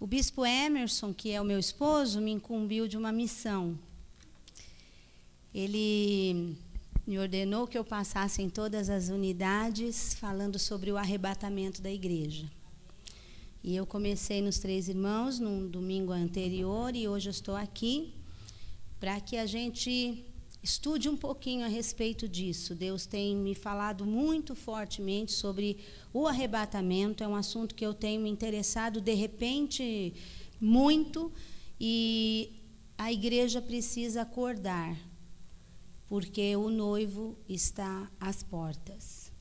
O bispo Emerson, que é o meu esposo, me incumbiu de uma missão. Ele me ordenou que eu passasse em todas as unidades falando sobre o arrebatamento da igreja. E eu comecei nos Três Irmãos, no domingo anterior, e hoje eu estou aqui para que a gente estude um pouquinho a respeito disso. Deus tem me falado muito fortemente sobre o arrebatamento, é um assunto que eu tenho me interessado, de repente, muito, e a igreja precisa acordar, porque o noivo está às portas.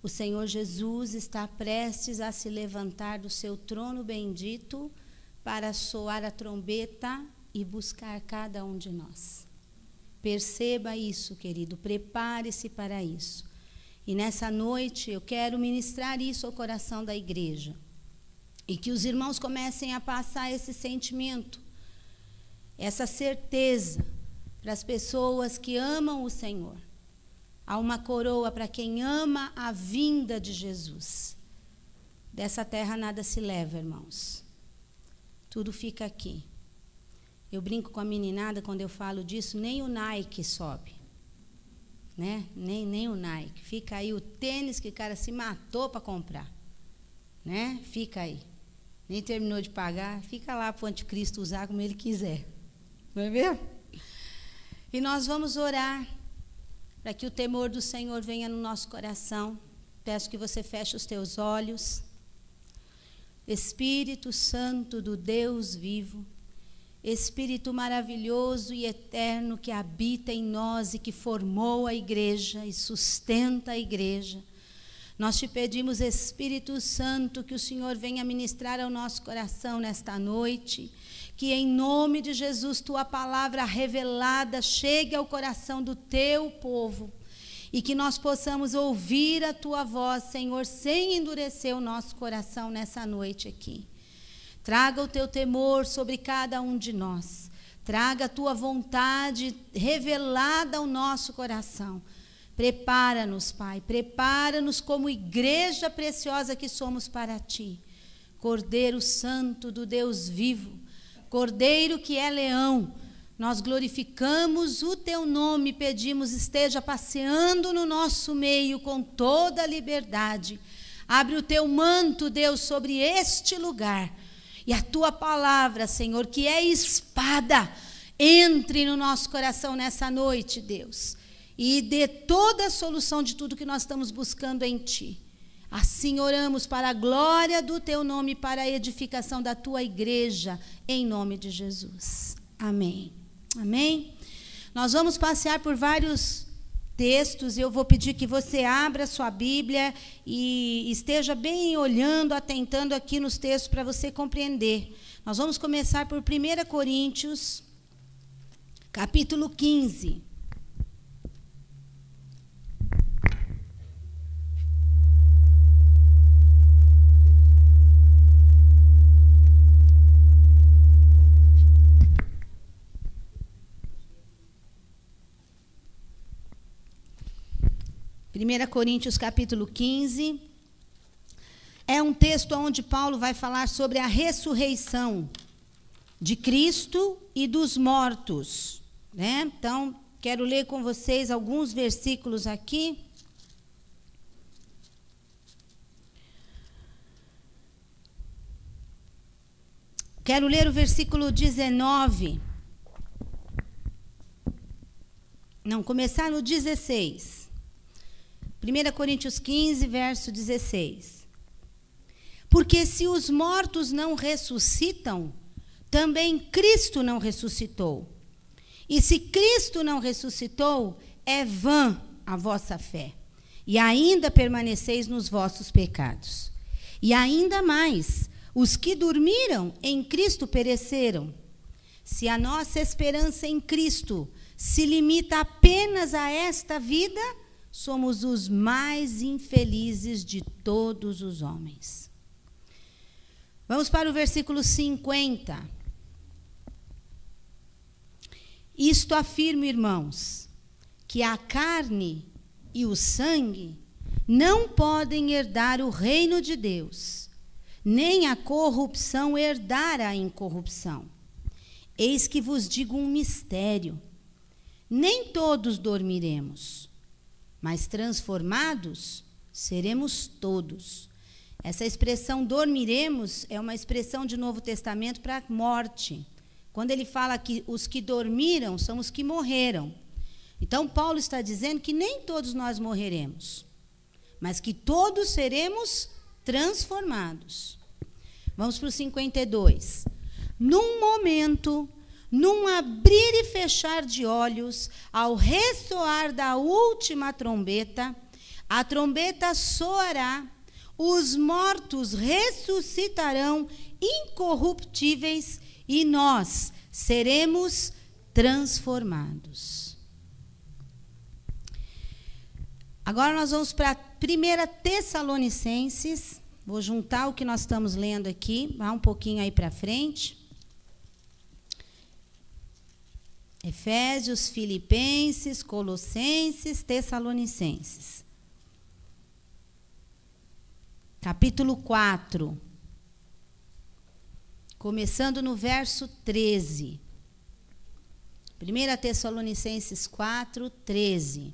O Senhor Jesus está prestes a se levantar do seu trono bendito para soar a trombeta e buscar cada um de nós. Perceba isso, querido, prepare-se para isso. E nessa noite eu quero ministrar isso ao coração da igreja. E que os irmãos comecem a passar esse sentimento, essa certeza para as pessoas que amam o Senhor. Há uma coroa para quem ama a vinda de Jesus. Dessa terra nada se leva, irmãos. Tudo fica aqui. Eu brinco com a meninada quando eu falo disso, nem o Nike sobe, né? Nem o Nike. Fica aí o tênis que o cara se matou para comprar, né? Fica aí. Nem terminou de pagar, fica lá para o anticristo usar como ele quiser. Não é mesmo? E nós vamos orar para que o temor do Senhor venha no nosso coração. Peço que você feche os teus olhos. Espírito Santo do Deus vivo, Espírito maravilhoso e eterno que habita em nós e que formou a igreja e sustenta a igreja. Nós te pedimos, Espírito Santo, que o Senhor venha ministrar ao nosso coração nesta noite, que em nome de Jesus tua palavra revelada chegue ao coração do teu povo e que nós possamos ouvir a tua voz, Senhor, sem endurecer o nosso coração nessa noite aqui. Traga o teu temor sobre cada um de nós. Traga a tua vontade revelada ao nosso coração. Prepara-nos, Pai. Prepara-nos como igreja preciosa que somos para ti. Cordeiro Santo do Deus vivo. Cordeiro que é leão. Nós glorificamos o teu nome. Pedimos esteja passeando no nosso meio com toda a liberdade. Abre o teu manto, Deus, sobre este lugar. E a tua palavra, Senhor, que é espada, entre no nosso coração nessa noite, Deus. E dê toda a solução de tudo que nós estamos buscando em ti. Assim oramos para a glória do teu nome, para a edificação da tua igreja, em nome de Jesus. Amém. Amém? Nós vamos passear por vários textos, eu vou pedir que você abra sua Bíblia e esteja bem olhando, atentando aqui nos textos para você compreender. Nós vamos começar por 1 Coríntios, capítulo 15. Primeira Coríntios capítulo 15, é um texto onde Paulo vai falar sobre a ressurreição de Cristo e dos mortos, né? Então, quero ler com vocês alguns versículos aqui. Quero ler o versículo 19. Não, começar no 16. 1 Coríntios 15, verso 16. Porque se os mortos não ressuscitam, também Cristo não ressuscitou. E se Cristo não ressuscitou, é vã a vossa fé, e ainda permaneceis nos vossos pecados. E ainda mais, os que dormiram em Cristo pereceram. Se a nossa esperança em Cristo se limita apenas a esta vida, somos os mais infelizes de todos os homens. Vamos para o versículo 50. Isto afirmo, irmãos, que a carne e o sangue não podem herdar o reino de Deus, nem a corrupção herdar a incorrupção. Eis que vos digo um mistério: nem todos dormiremos, mas transformados seremos todos. Essa expressão dormiremos é uma expressão de Novo Testamento para morte. Quando ele fala que os que dormiram são os que morreram. Então, Paulo está dizendo que nem todos nós morreremos, mas que todos seremos transformados. Vamos para o 52. Num momento, num abrir e fechar de olhos, ao ressoar da última trombeta, a trombeta soará, os mortos ressuscitarão incorruptíveis e nós seremos transformados. Agora nós vamos para 1 Tessalonicenses. Vou juntar o que nós estamos lendo aqui, vai um pouquinho aí para frente. Efésios, Filipenses, Colossenses, Tessalonicenses. Capítulo 4. Começando no verso 13. 1 Tessalonicenses 4, 13.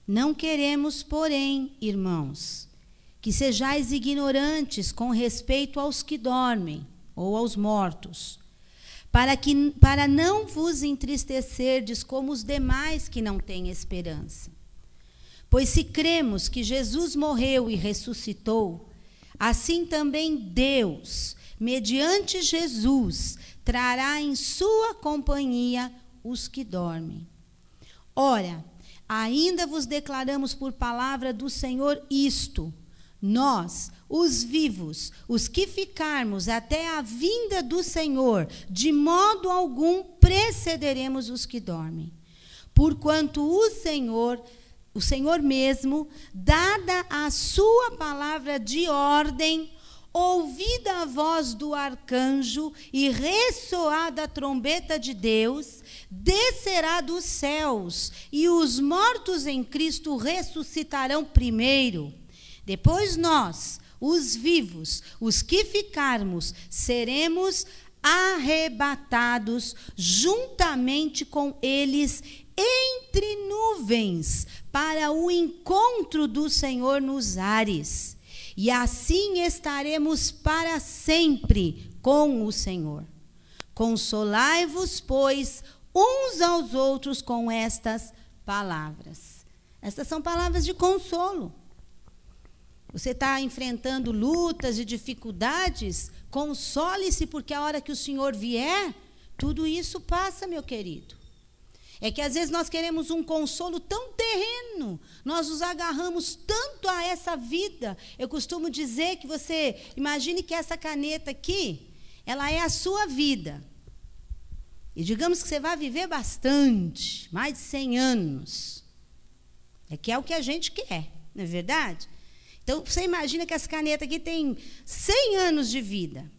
Não queremos, porém, irmãos, que sejais ignorantes com respeito aos que dormem, ou aos mortos, para não vos entristecerdes como os demais que não têm esperança. Pois se cremos que Jesus morreu e ressuscitou, assim também Deus, mediante Jesus, trará em sua companhia os que dormem. Ora, ainda vos declaramos por palavra do Senhor isto: nós, os vivos, os que ficarmos até a vinda do Senhor, de modo algum precederemos os que dormem. Porquanto o Senhor mesmo, dada a sua palavra de ordem, ouvida a voz do arcanjo e ressoada a trombeta de Deus, descerá dos céus, e os mortos em Cristo ressuscitarão primeiro. Depois nós, os vivos, os que ficarmos, seremos arrebatados juntamente com eles entre nuvens, para o encontro do Senhor nos ares. E assim estaremos para sempre com o Senhor. Consolai-vos, pois, uns aos outros com estas palavras. Estas são palavras de consolo. Você está enfrentando lutas e dificuldades? Console-se, porque a hora que o Senhor vier, tudo isso passa, meu querido. É que às vezes nós queremos um consolo tão terreno, nós nos agarramos tanto a essa vida. Eu costumo dizer que você imagine que essa caneta aqui, ela é a sua vida. E digamos que você vai viver bastante, mais de 100 anos. É que é o que a gente quer, não é verdade? Então, você imagina que essa caneta aqui tem 100 anos de vida.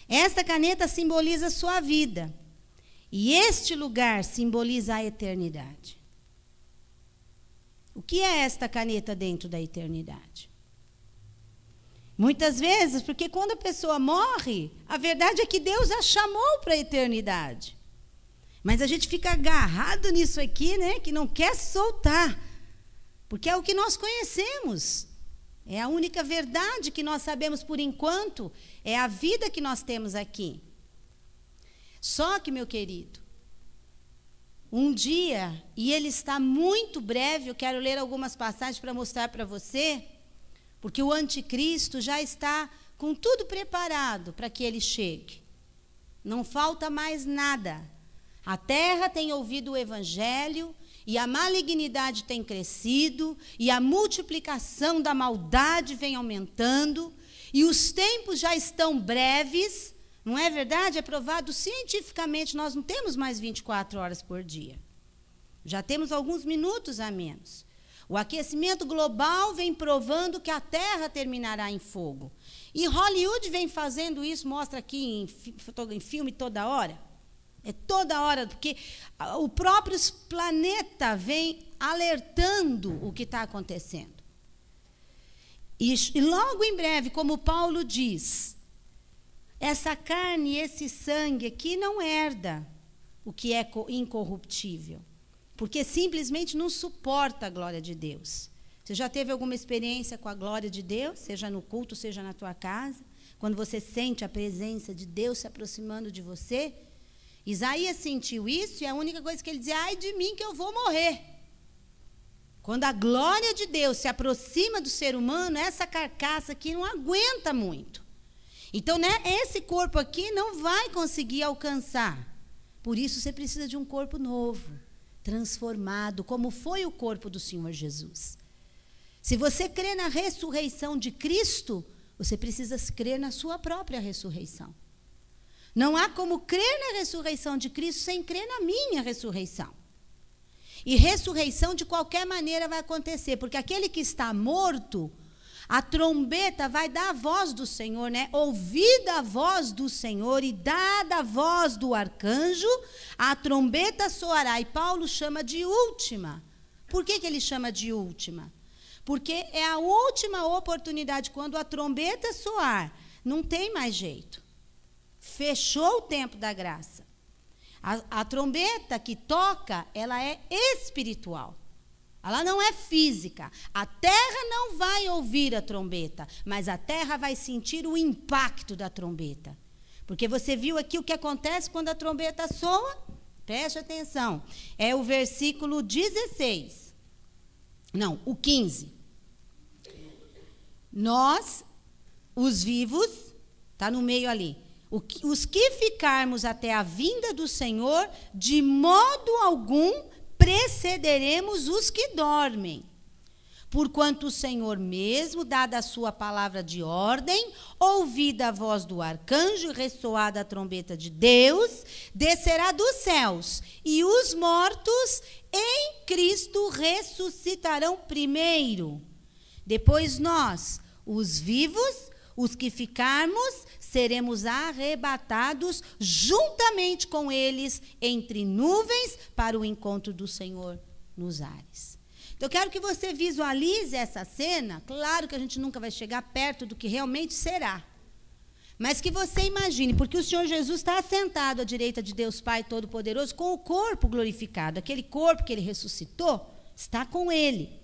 Esta caneta simboliza a sua vida. E este lugar simboliza a eternidade. O que é esta caneta dentro da eternidade? Muitas vezes, porque quando a pessoa morre, a verdade é que Deus a chamou para a eternidade. Mas a gente fica agarrado nisso aqui, né, que não quer soltar. Porque é o que nós conhecemos. É a única verdade que nós sabemos por enquanto, é a vida que nós temos aqui. Só que, meu querido, um dia, e ele está muito breve, eu quero ler algumas passagens para mostrar para você, porque o anticristo já está com tudo preparado para que ele chegue. Não falta mais nada. A terra tem ouvido o evangelho, e a malignidade tem crescido, e a multiplicação da maldade vem aumentando, e os tempos já estão breves. Não é verdade? É provado cientificamente, nós não temos mais 24 horas por dia. Já temos alguns minutos a menos. O aquecimento global vem provando que a Terra terminará em fogo. E Hollywood vem fazendo isso, mostra aqui em filme toda hora. É toda hora, porque o próprio planeta vem alertando o que está acontecendo. E logo em breve, como Paulo diz, essa carne e esse sangue aqui não herda o que é incorruptível, porque simplesmente não suporta a glória de Deus. Você já teve alguma experiência com a glória de Deus, seja no culto, seja na tua casa, quando você sente a presença de Deus se aproximando de você? Isaías sentiu isso e a única coisa que ele dizia: ai de mim que eu vou morrer. Quando a glória de Deus se aproxima do ser humano, essa carcaça aqui não aguenta muito. Então, né, esse corpo aqui não vai conseguir alcançar. Por isso você precisa de um corpo novo, transformado, como foi o corpo do Senhor Jesus. Se você crê na ressurreição de Cristo, você precisa crer na sua própria ressurreição. Não há como crer na ressurreição de Cristo sem crer na minha ressurreição. E ressurreição de qualquer maneira vai acontecer, porque aquele que está morto, a trombeta vai dar a voz do Senhor, né? Ouvida a voz do Senhor e dada a voz do arcanjo, a trombeta soará. E Paulo chama de última. Por que ele chama de última? Porque é a última oportunidade. Quando a trombeta soar, não tem mais jeito. Fechou o tempo da graça. A trombeta que toca, ela é espiritual. Ela não é física. A terra não vai ouvir a trombeta, mas a terra vai sentir o impacto da trombeta. Porque você viu aqui o que acontece quando a trombeta soa? Preste atenção. É o versículo 16. Não, o 15. Nós, os vivos, está no meio ali. Os que ficarmos até a vinda do Senhor, de modo algum precederemos os que dormem. Porquanto o Senhor mesmo, dada a sua palavra de ordem, ouvida a voz do arcanjo e ressoada a trombeta de Deus, descerá dos céus, e os mortos em Cristo ressuscitarão primeiro. Depois nós, os vivos, os que ficarmos, seremos arrebatados juntamente com eles entre nuvens para o encontro do Senhor nos ares. Então, eu quero que você visualize essa cena. Claro que a gente nunca vai chegar perto do que realmente será. Mas que você imagine, porque o Senhor Jesus está assentado à direita de Deus Pai Todo-Poderoso com o corpo glorificado. Aquele corpo que Ele ressuscitou está com Ele.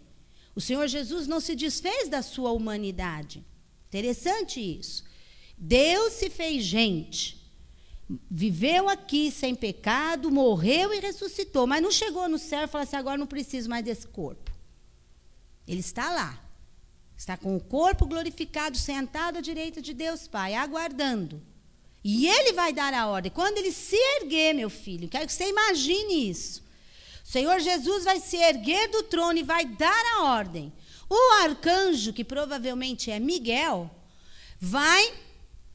O Senhor Jesus não se desfez da sua humanidade. Interessante isso. Deus se fez gente, viveu aqui sem pecado, morreu e ressuscitou, mas não chegou no céu e falou assim: agora não preciso mais desse corpo. Ele está lá, está com o corpo glorificado, sentado à direita de Deus Pai, aguardando. E Ele vai dar a ordem. Quando Ele se erguer, meu filho, quero que você imagine isso. O Senhor Jesus vai se erguer do trono e vai dar a ordem. O arcanjo, que provavelmente é Miguel, vai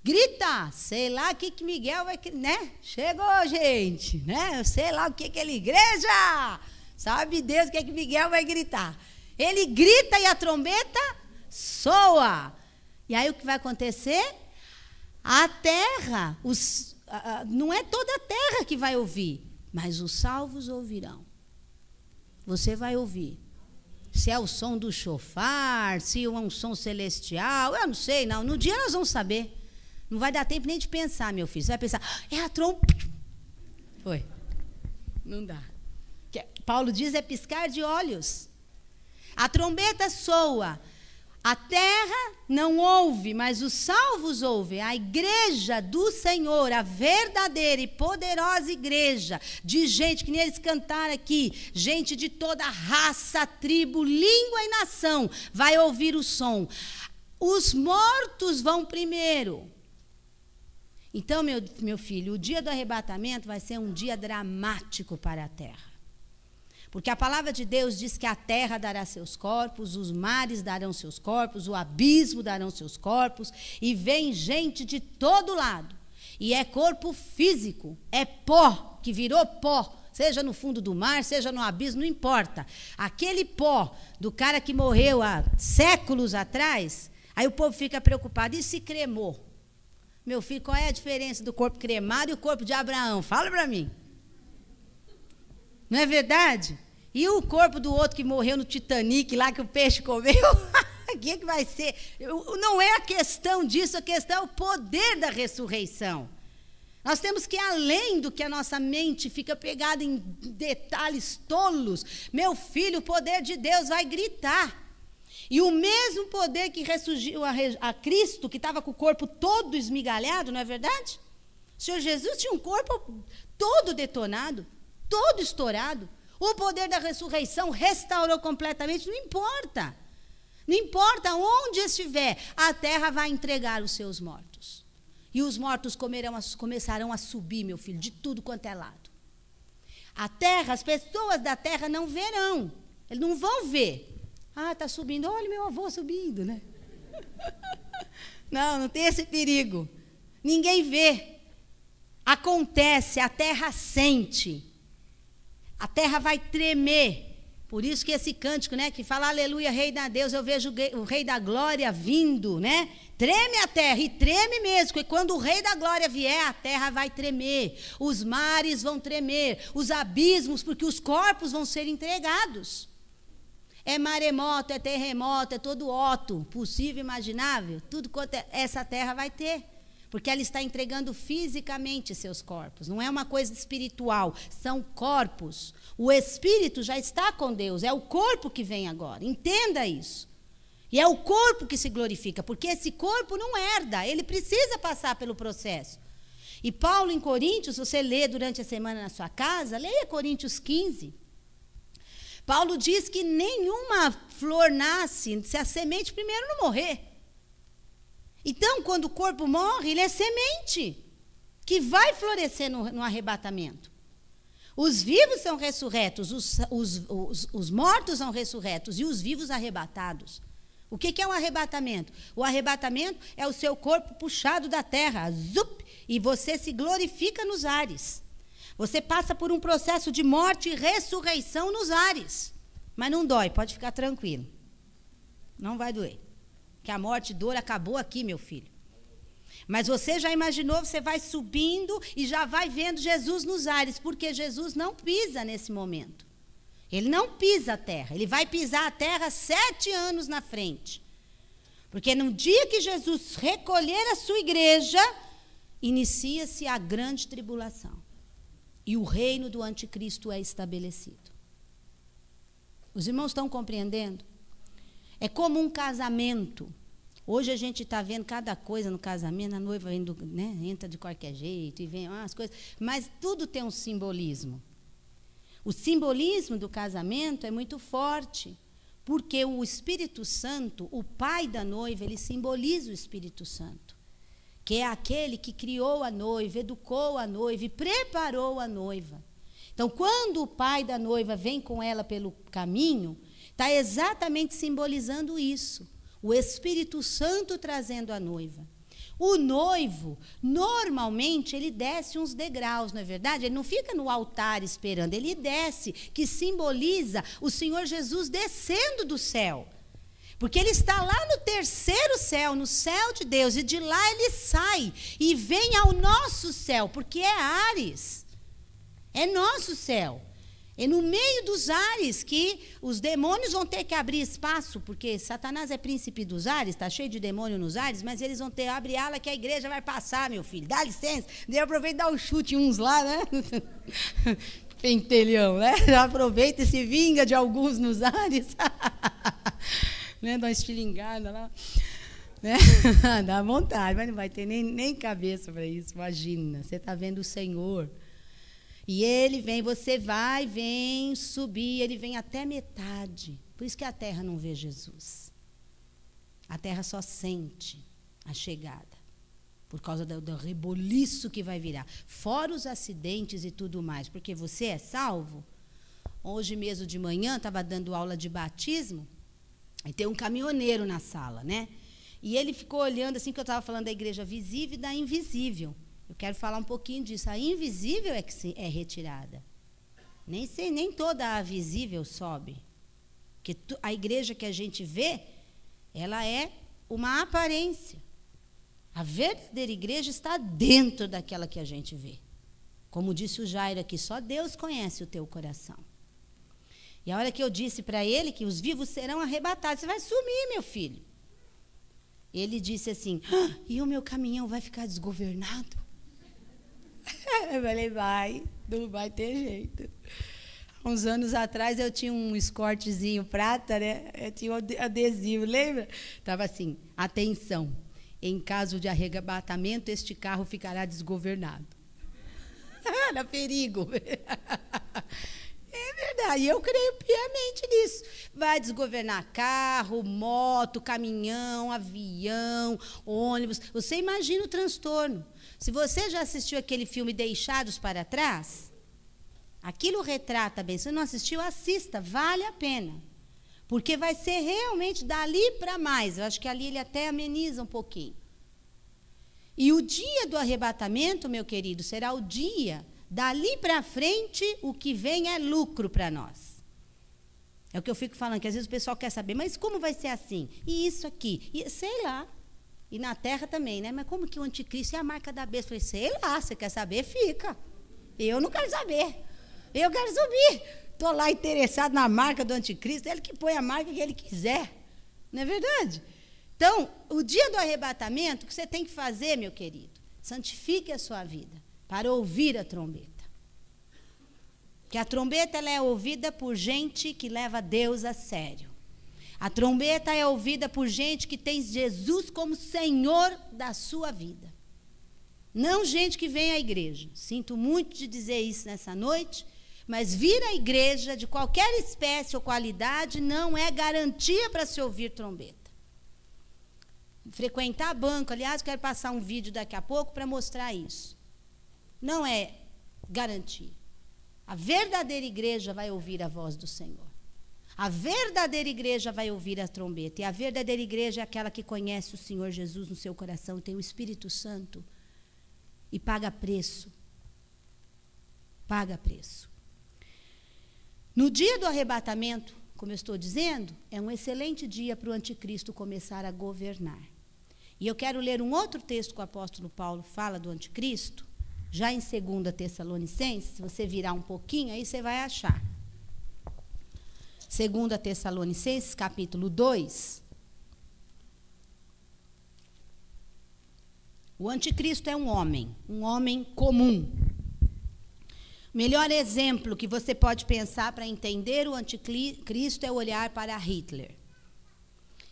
gritar. Sei lá o que Miguel vai... né? Chegou, gente. Né? Eu sei lá o que é igreja. Sabe Deus o que Miguel vai gritar. Ele grita e a trombeta soa. E aí o que vai acontecer? A terra, não é toda a terra que vai ouvir, mas os salvos ouvirão. Você vai ouvir. Se é o som do chofar, se é um som celestial, eu não sei, não. No dia nós vamos saber. Não vai dar tempo nem de pensar, meu filho. Você vai pensar: é a trombeta. Foi. Não dá. Paulo diz: é piscar de olhos. A trombeta soa. A terra não ouve, mas os salvos ouvem. A igreja do Senhor, a verdadeira e poderosa igreja, de gente que nem eles cantaram aqui, gente de toda raça, tribo, língua e nação, vai ouvir o som. Os mortos vão primeiro. Então, meu filho, o dia do arrebatamento vai ser um dia dramático para a terra. Porque a palavra de Deus diz que a terra dará seus corpos, os mares darão seus corpos, o abismo darão seus corpos, e vem gente de todo lado. E é corpo físico, é pó, que virou pó, seja no fundo do mar, seja no abismo, não importa. Aquele pó do cara que morreu há séculos atrás, aí o povo fica preocupado: e se cremou? Meu filho, qual é a diferença do corpo cremado e o corpo de Abraão? Fala para mim. Não é verdade? E o corpo do outro que morreu no Titanic, lá que o peixe comeu? O que vai ser? Não é a questão disso, a questão é o poder da ressurreição. Nós temos que ir além do que a nossa mente fica pegada em detalhes tolos. Meu filho, o poder de Deus vai gritar. E o mesmo poder que ressurgiu a Cristo, que estava com o corpo todo esmigalhado, não é verdade? O Senhor Jesus tinha um corpo todo detonado, todo estourado. O poder da ressurreição restaurou completamente, não importa. Não importa onde estiver, a terra vai entregar os seus mortos. E os mortos começarão a subir, meu filho, de tudo quanto é lado. A terra, as pessoas da terra não verão, eles não vão ver. Ah, está subindo, olha meu avô subindo, né? Não tem esse perigo. Ninguém vê. Acontece, a terra sente. A terra vai tremer. Por isso que esse cântico, né, que fala aleluia, rei da Deus, eu vejo o rei da glória vindo, né? Treme a terra, e treme mesmo, porque quando o rei da glória vier, a terra vai tremer, os mares vão tremer, os abismos, porque os corpos vão ser entregados. É maremoto, é terremoto, é todo óto, possível, imaginável, tudo quanto essa terra vai ter. Porque ela está entregando fisicamente seus corpos. Não é uma coisa espiritual, são corpos. O espírito já está com Deus, é o corpo que vem agora. Entenda isso. E é o corpo que se glorifica, porque esse corpo não herda, ele precisa passar pelo processo. E Paulo em Coríntios, você lê durante a semana na sua casa, leia Coríntios 15. Paulo diz que nenhuma flor nasce se a semente primeiro não morrer. Então, quando o corpo morre, ele é semente, que vai florescer no arrebatamento. Os vivos são ressurretos, os mortos são ressurretos e os vivos arrebatados. O que é o arrebatamento? O arrebatamento é o seu corpo puxado da terra, zup, e você se glorifica nos ares. Você passa por um processo de morte e ressurreição nos ares. Mas não dói, pode ficar tranquilo. Não vai doer. Que a morte e dor acabou aqui, meu filho. Mas você já imaginou, você vai subindo e já vai vendo Jesus nos ares, porque Jesus não pisa nesse momento. Ele não pisa a terra, ele vai pisar a terra 7 anos na frente. Porque no dia que Jesus recolher a sua igreja, inicia-se a grande tribulação. E o reino do anticristo é estabelecido. Os irmãos estão compreendendo? É como um casamento. Hoje a gente está vendo cada coisa no casamento, a noiva indo, né, entra de qualquer jeito e vem as coisas, mas tudo tem um simbolismo. O simbolismo do casamento é muito forte, porque o Espírito Santo, o pai da noiva, ele simboliza o Espírito Santo, que é aquele que criou a noiva, educou a noiva e preparou a noiva. Então, quando o pai da noiva vem com ela pelo caminho, está exatamente simbolizando isso. O Espírito Santo trazendo a noiva. O noivo, normalmente, ele desce uns degraus, não é verdade? Ele não fica no altar esperando, ele desce, que simboliza o Senhor Jesus descendo do céu. Porque ele está lá no 3º céu, no céu de Deus, e de lá ele sai e vem ao nosso céu, porque é ares. É nosso céu. É no meio dos ares que os demônios vão ter que abrir espaço, porque Satanás é príncipe dos ares, está cheio de demônio nos ares, mas eles vão ter que abrir ala que a igreja vai passar, meu filho. Dá licença. Daí aproveita e dá um chute em uns lá, né? Pentelhão, né? Já aproveita e se vinga de alguns nos ares. Né? Dá uma estilingada lá. Né? Dá vontade, mas não vai ter nem cabeça para isso. Imagina, você está vendo o Senhor. E ele vem, você vai, vem subir, ele vem até metade. Por isso que a terra não vê Jesus. A terra só sente a chegada, por causa do reboliço que vai virar. Fora os acidentes e tudo mais, porque você é salvo. Hoje mesmo de manhã, estava dando aula de batismo, e tem um caminhoneiro na sala, né? E ele ficou olhando, assim, que eu estava falando da igreja visível e da invisível. Eu quero falar um pouquinho disso. A invisível é que é retirada. Nem toda a visível sobe. Porque a igreja que a gente vê, ela é uma aparência. A verdadeira igreja está dentro daquela que a gente vê. Como disse o Jairo aqui, só Deus conhece o teu coração. E a hora que eu disse para ele que os vivos serão arrebatados, você vai sumir, meu filho. Ele disse assim, e o meu caminhão vai ficar desgovernado? Eu falei, não vai ter jeito. Há uns anos atrás eu tinha um escortezinho prata, né? Eu tinha um adesivo, lembra? Estava assim, atenção, em caso de arrebatamento, este carro ficará desgovernado. Era perigo. É verdade, eu creio piamente nisso. Vai desgovernar carro, moto, caminhão, avião, ônibus. Você imagina o transtorno. Se você já assistiu aquele filme Deixados para Trás, aquilo retrata bem. Se você não assistiu, assista, vale a pena. Porque vai ser realmente dali para mais. Eu acho que ali ele até ameniza um pouquinho. E o dia do arrebatamento, meu querido, será o dia, dali para frente, o que vem é lucro para nós. É o que eu fico falando, que às vezes o pessoal quer saber, mas como vai ser assim? E isso aqui? E, sei lá. E na terra também, né? Mas como que o anticristo é a marca da besta? Eu falei, sei lá, você quer saber? Fica. Eu não quero saber. Eu quero subir. Estou lá interessado na marca do anticristo, ele que põe a marca que ele quiser. Não é verdade? Então, o dia do arrebatamento, o que você tem que fazer, meu querido? Santifique a sua vida para ouvir a trombeta. Porque a trombeta ela é ouvida por gente que leva Deus a sério. A trombeta é ouvida por gente que tem Jesus como Senhor da sua vida. Não gente que vem à igreja. Sinto muito de dizer isso nessa noite, mas vir à igreja de qualquer espécie ou qualidade não é garantia para se ouvir trombeta. Frequentar banco, aliás, quero passar um vídeo daqui a pouco para mostrar isso. Não é garantia. A verdadeira igreja vai ouvir a voz do Senhor. A verdadeira igreja vai ouvir a trombeta. E a verdadeira igreja é aquela que conhece o Senhor Jesus no seu coração, tem o Espírito Santo e paga preço. Paga preço. No dia do arrebatamento, como eu estou dizendo, é um excelente dia para o anticristo começar a governar. E eu quero ler um outro texto que o apóstolo Paulo fala do anticristo, já em 2 Tessalonicenses, se você virar um pouquinho, aí você vai achar. 2 Tessalonicenses, capítulo 2. O anticristo é um homem comum. O melhor exemplo que você pode pensar para entender o anticristo é olhar para Hitler.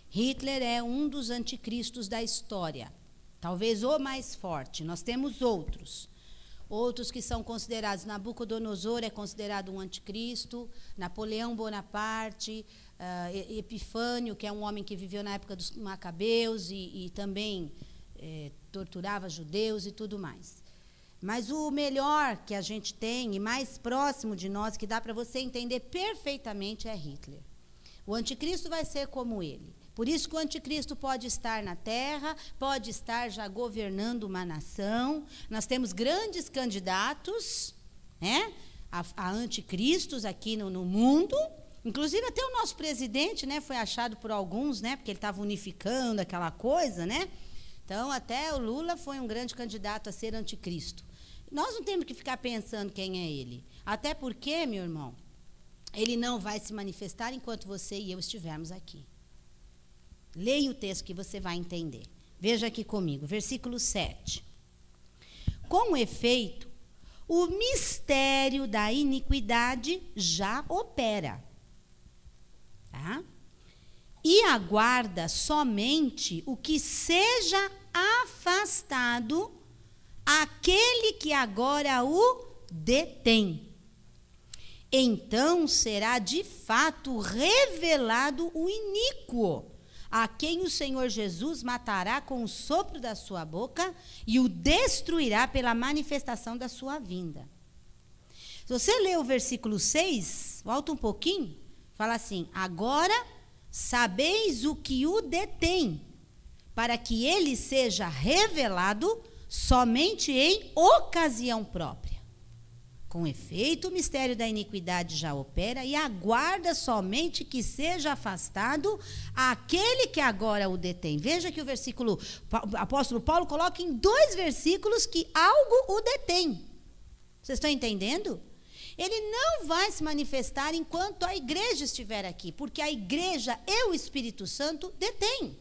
Hitler é um dos anticristos da história, talvez o mais forte. Nós temos outros que são considerados, Nabucodonosor é considerado um anticristo, Napoleão Bonaparte, Epifânio, que é um homem que viveu na época dos Macabeus e também torturava judeus e tudo mais. Mas o melhor que a gente tem e mais próximo de nós, que dá para você entender perfeitamente, é Hitler. O anticristo vai ser como ele. Por isso que o anticristo pode estar na terra, pode estar já governando uma nação. Nós temos grandes candidatos, né, a anticristos aqui no mundo. Inclusive até o nosso presidente, né, foi achado por alguns, né, porque ele estava unificando aquela coisa, né? Então até o Lula foi um grande candidato a ser anticristo. Nós não temos que ficar pensando quem é ele. Até porque, meu irmão, ele não vai se manifestar enquanto você e eu estivermos aqui. Leia o texto que você vai entender. Veja aqui comigo, versículo 7. Com efeito, o mistério da iniquidade já opera. Tá? E aguarda somente o que seja afastado aquele que agora o detém. Então será de fato revelado o iníquo, a quem o Senhor Jesus matará com o sopro da sua boca e o destruirá pela manifestação da sua vinda. Se você ler o versículo 6, volta um pouquinho, fala assim: agora sabeis o que o detém, para que ele seja revelado somente em ocasião própria. Com efeito, o mistério da iniquidade já opera e aguarda somente que seja afastado aquele que agora o detém. Veja que o apóstolo Paulo coloca em 2 versículos que algo o detém. Vocês estão entendendo? Ele não vai se manifestar enquanto a igreja estiver aqui, porque a igreja e o Espírito Santo detêm.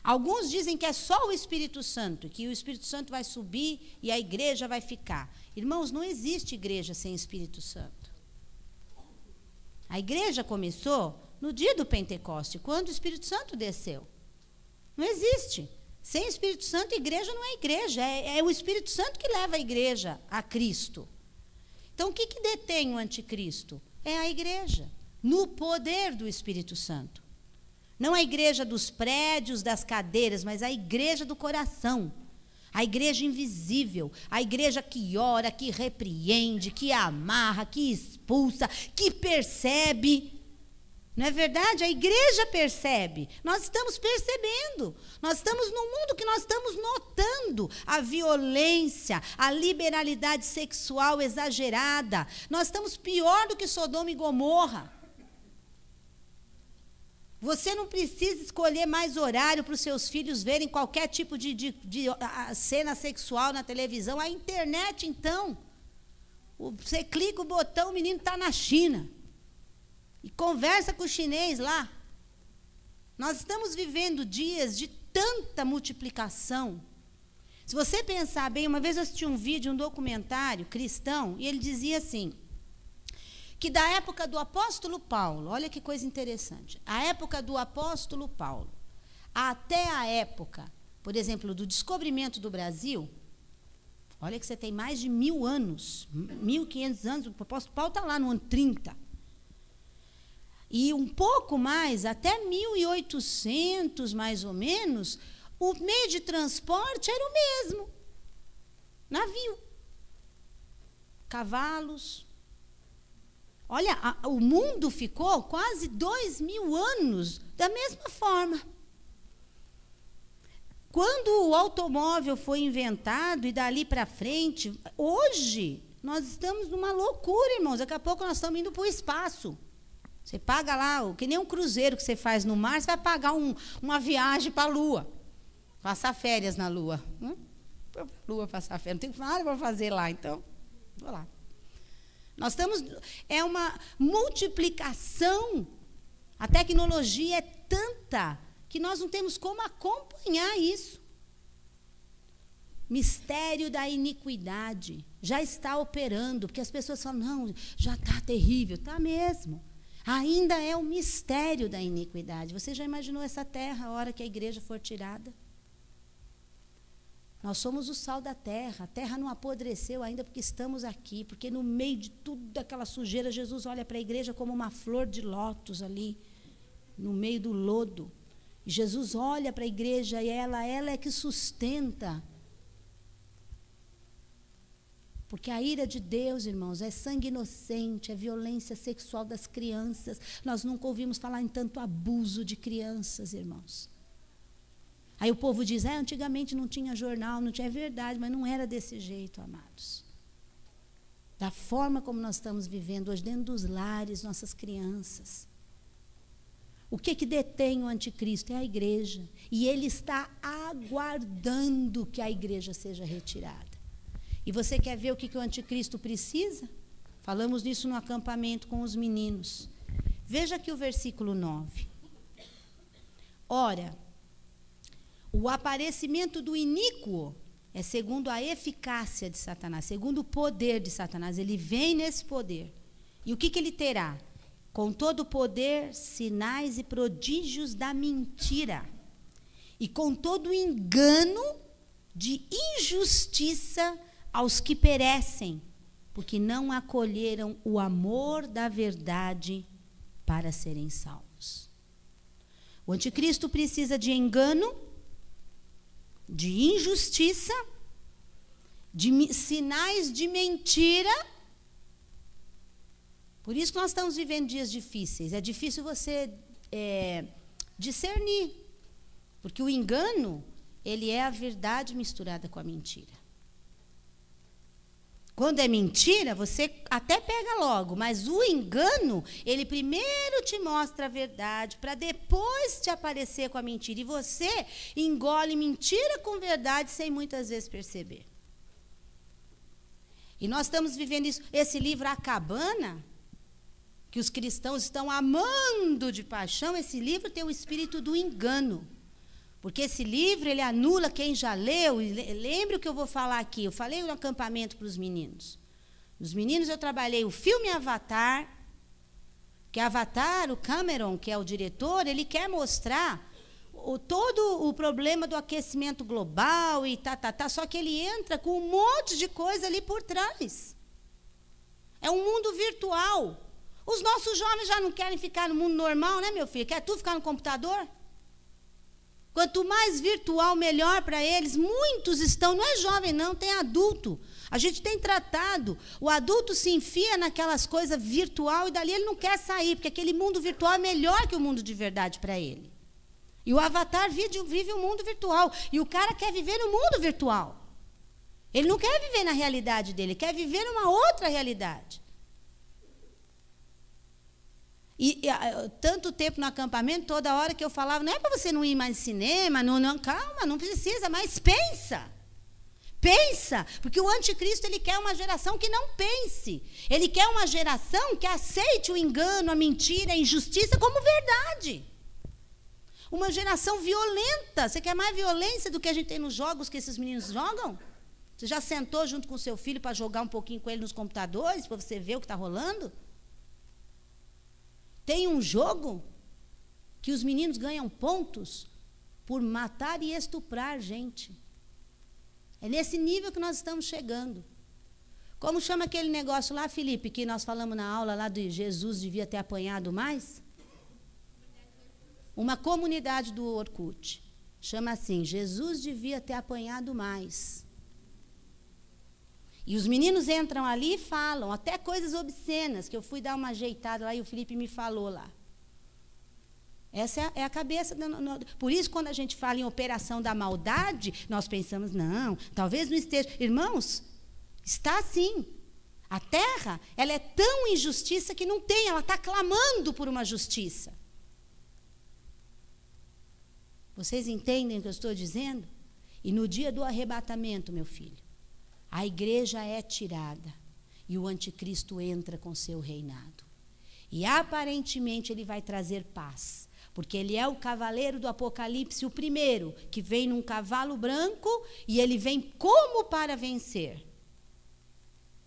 Alguns dizem que é só o Espírito Santo, que o Espírito Santo vai subir e a igreja vai ficar. Irmãos, não existe igreja sem Espírito Santo. A igreja começou no dia do Pentecoste, quando o Espírito Santo desceu. Não existe. Sem Espírito Santo, igreja não é igreja. É o Espírito Santo que leva a igreja a Cristo. Então, o que detém o anticristo? É a igreja, no poder do Espírito Santo. Não a igreja dos prédios, das cadeiras, mas a igreja do coração. A igreja invisível, a igreja que ora, que repreende, que amarra, que expulsa, que percebe. Não é verdade? A igreja percebe. Nós estamos percebendo. Nós estamos num mundo que nós estamos notando a violência, a liberalidade sexual exagerada. Nós estamos pior do que Sodoma e Gomorra. Você não precisa escolher mais horário para os seus filhos verem qualquer tipo de cena sexual na televisão. A internet, então. Você clica o botão, o menino está na China. E conversa com o chinês lá. Nós estamos vivendo dias de tanta multiplicação. Se você pensar bem, uma vez eu assisti um vídeo, um documentário cristão, e ele dizia assim, que da época do apóstolo Paulo, olha que coisa interessante, a época do apóstolo Paulo, até a época, por exemplo, do descobrimento do Brasil, olha que você tem mais de 1000 anos, 1500 anos, o apóstolo Paulo está lá no ano 30. E um pouco mais, até 1800 mais ou menos, o meio de transporte era o mesmo. Navio. Cavalos. Olha, o mundo ficou quase 2000 anos da mesma forma. Quando o automóvel foi inventado e dali para frente, hoje nós estamos numa loucura, irmãos. Daqui a pouco nós estamos indo para o espaço. Você paga lá, que nem um cruzeiro que você faz no mar, você vai pagar uma viagem para a Lua. Passar férias na Lua. Para a Lua passar férias. Não tem nada para fazer lá, então, vou lá. Nós estamos, é uma multiplicação. A tecnologia é tanta que nós não temos como acompanhar isso. Mistério da iniquidade já está operando, porque as pessoas falam, não, já está terrível. Está mesmo. Ainda é o mistério da iniquidade. Você já imaginou essa terra, a hora que a igreja for tirada? Nós somos o sal da terra. A terra não apodreceu ainda porque estamos aqui. Porque no meio de tudo aquela sujeira, Jesus olha para a igreja como uma flor de lótus ali, no meio do lodo. E Jesus olha para a igreja e ela é que sustenta. Porque a ira de Deus, irmãos, é sangue inocente, é violência sexual das crianças. Nós nunca ouvimos falar em tanto abuso de crianças, irmãos. Aí o povo diz, antigamente não tinha jornal, não tinha, é verdade, mas não era desse jeito, amados. Da forma como nós estamos vivendo hoje, dentro dos lares, nossas crianças. O que detém o anticristo? É a igreja. E ele está aguardando que a igreja seja retirada. E você quer ver o que o anticristo precisa? Falamos nisso no acampamento com os meninos. Veja aqui o versículo 9. Ora, o aparecimento do iníquo é segundo a eficácia de Satanás, segundo o poder de Satanás. Ele vem nesse poder. E o que ele terá? Com todo o poder, sinais e prodígios da mentira. E com todo o engano de injustiça aos que perecem, porque não acolheram o amor da verdade para serem salvos. O anticristo precisa de engano, de injustiça, de sinais de mentira. Por isso que nós estamos vivendo dias difíceis. É difícil você discernir, porque o engano, ele é a verdade misturada com a mentira. Quando é mentira, você até pega logo, mas o engano, ele primeiro te mostra a verdade, para depois te aparecer com a mentira. E você engole mentira com verdade sem muitas vezes perceber. E nós estamos vivendo isso. Esse livro, A Cabana, que os cristãos estão amando de paixão, esse livro tem o espírito do engano. Porque esse livro, ele anula quem já leu. Lembre o que eu vou falar aqui. Eu falei no acampamento para os meninos. Os meninos, eu trabalhei o filme Avatar, que Avatar, o Cameron, que é o diretor, ele quer mostrar todo o problema do aquecimento global e só que ele entra com um monte de coisa ali por trás. É um mundo virtual. Os nossos jovens já não querem ficar no mundo normal, né, meu filho? Quer tu ficar no computador? Quanto mais virtual, melhor para eles. Muitos estão, não é jovem não, tem adulto. A gente tem tratado, o adulto se enfia naquelas coisas virtual e dali ele não quer sair, porque aquele mundo virtual é melhor que o mundo de verdade para ele. E o avatar vive o mundo virtual. E o cara quer viver no mundo virtual. Ele não quer viver na realidade dele, ele quer viver numa outra realidade. E tanto tempo no acampamento, toda hora que eu falava, não é para você não ir mais no cinema, não, calma, não precisa, mas pensa. Pensa, porque o anticristo ele quer uma geração que não pense. Ele quer uma geração que aceite o engano, a mentira, a injustiça como verdade. Uma geração violenta. Você quer mais violência do que a gente tem nos jogos que esses meninos jogam? Você já sentou junto com o seu filho para jogar um pouquinho com ele nos computadores, para você ver o que está rolando? Tem um jogo que os meninos ganham pontos por matar e estuprar gente. É nesse nível que nós estamos chegando. Como chama aquele negócio lá, Felipe, que nós falamos na aula lá de Jesus devia ter apanhado mais? Uma comunidade do Orkut. Chama assim, Jesus devia ter apanhado mais. E os meninos entram ali e falam, até coisas obscenas, que eu fui dar uma ajeitada lá e o Felipe me falou lá. Essa é a cabeça. Por isso, quando a gente fala em operação da maldade, nós pensamos, não, talvez não esteja. Irmãos, está sim. A terra, ela é tão injustiça que não tem, ela está clamando por uma justiça. Vocês entendem o que eu estou dizendo? E no dia do arrebatamento, meu filho, a igreja é tirada e o anticristo entra com seu reinado. E aparentemente ele vai trazer paz, porque ele é o cavaleiro do Apocalipse, o primeiro, que vem num cavalo branco e ele vem como para vencer.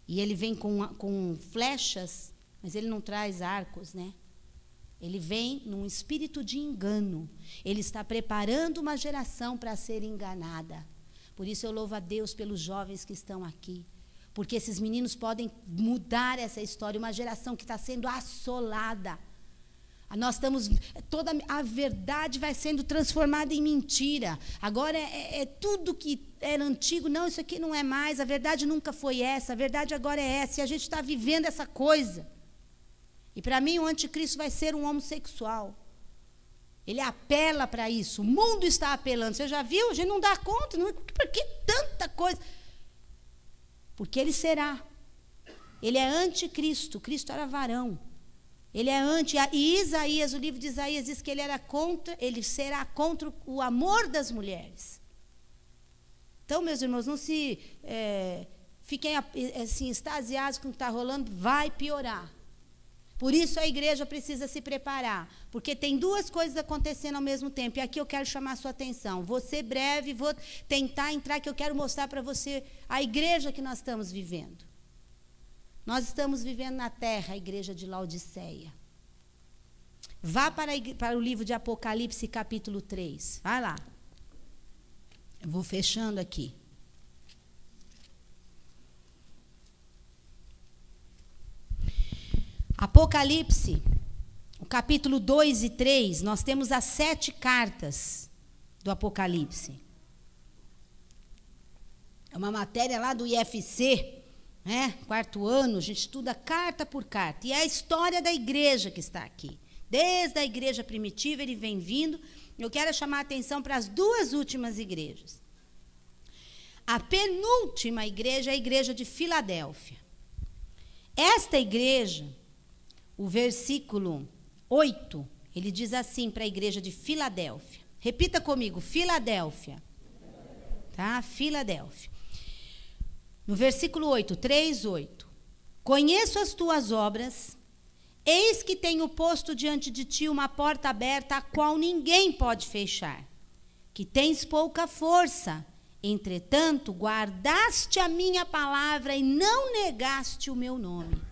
E ele vem com flechas, mas ele não traz arcos, né? Ele vem num espírito de engano. Ele está preparando uma geração para ser enganada. Por isso eu louvo a Deus pelos jovens que estão aqui. Porque esses meninos podem mudar essa história. Uma geração que está sendo assolada. Nós estamos, toda a verdade vai sendo transformada em mentira. Agora é tudo que era antigo. Não, isso aqui não é mais. A verdade nunca foi essa. A verdade agora é essa. E a gente está vivendo essa coisa. E para mim o anticristo vai ser um homossexual. Ele apela para isso. O mundo está apelando. Você já viu? A gente não dá conta. Por que tanta coisa? Porque ele será. Ele é anticristo. Cristo era varão. Ele é anti. E Isaías, o livro de Isaías diz que ele será contra o amor das mulheres. Então, meus irmãos, não se fiquem assim, extasiados com o que está rolando. Vai piorar. Por isso a igreja precisa se preparar, porque tem duas coisas acontecendo ao mesmo tempo, e aqui eu quero chamar a sua atenção. Vou ser breve, vou tentar entrar, que eu quero mostrar para você a igreja que nós estamos vivendo. Nós estamos vivendo na terra, a igreja de Laodiceia. Vá para o livro de Apocalipse, capítulo 3. Vai lá. Eu vou fechando aqui. Apocalipse, o capítulo 2 e 3, nós temos as 7 cartas do Apocalipse. É uma matéria lá do IFC, né? 4º ano, a gente estuda carta por carta. E é a história da igreja que está aqui. Desde a igreja primitiva, ele vem vindo. Eu quero chamar a atenção para as 2 últimas igrejas. A penúltima igreja é a igreja de Filadélfia. Esta igreja, o versículo 8, ele diz assim para a igreja de Filadélfia. Repita comigo, Filadélfia. Tá? Filadélfia. No versículo 8, 3:8. Conheço as tuas obras, eis que tenho posto diante de ti uma porta aberta, a qual ninguém pode fechar. Que tens pouca força, entretanto, guardaste a minha palavra e não negaste o meu nome.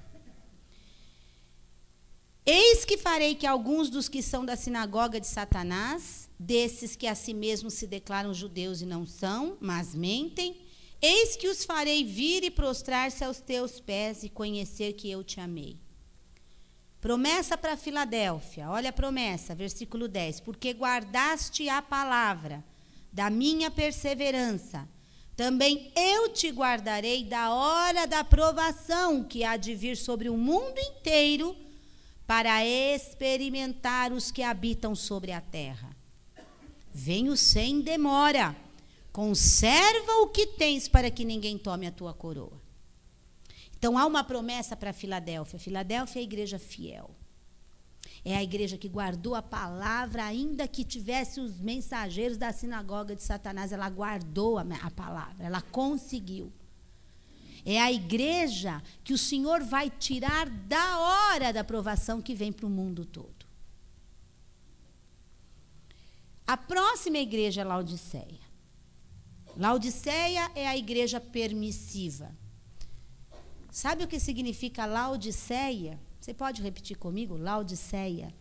Eis que farei que alguns dos que são da sinagoga de Satanás, desses que a si mesmos se declaram judeus e não são, mas mentem, eis que os farei vir e prostrar-se aos teus pés e conhecer que eu te amei. Promessa para Filadélfia, olha a promessa, versículo 10. Porque guardaste a palavra da minha perseverança, também eu te guardarei da hora da provação que há de vir sobre o mundo inteiro, para experimentar os que habitam sobre a terra. Venho sem demora. Conserva o que tens para que ninguém tome a tua coroa. Então há uma promessa para Filadélfia. Filadélfia é a igreja fiel. É a igreja que guardou a palavra, ainda que tivesse os mensageiros da sinagoga de Satanás. Ela guardou a palavra, ela conseguiu. É a igreja que o Senhor vai tirar da hora da provação que vem para o mundo todo. A próxima igreja é Laodiceia. Laodiceia é a igreja permissiva. Sabe o que significa Laodiceia? Você pode repetir comigo? Laodiceia.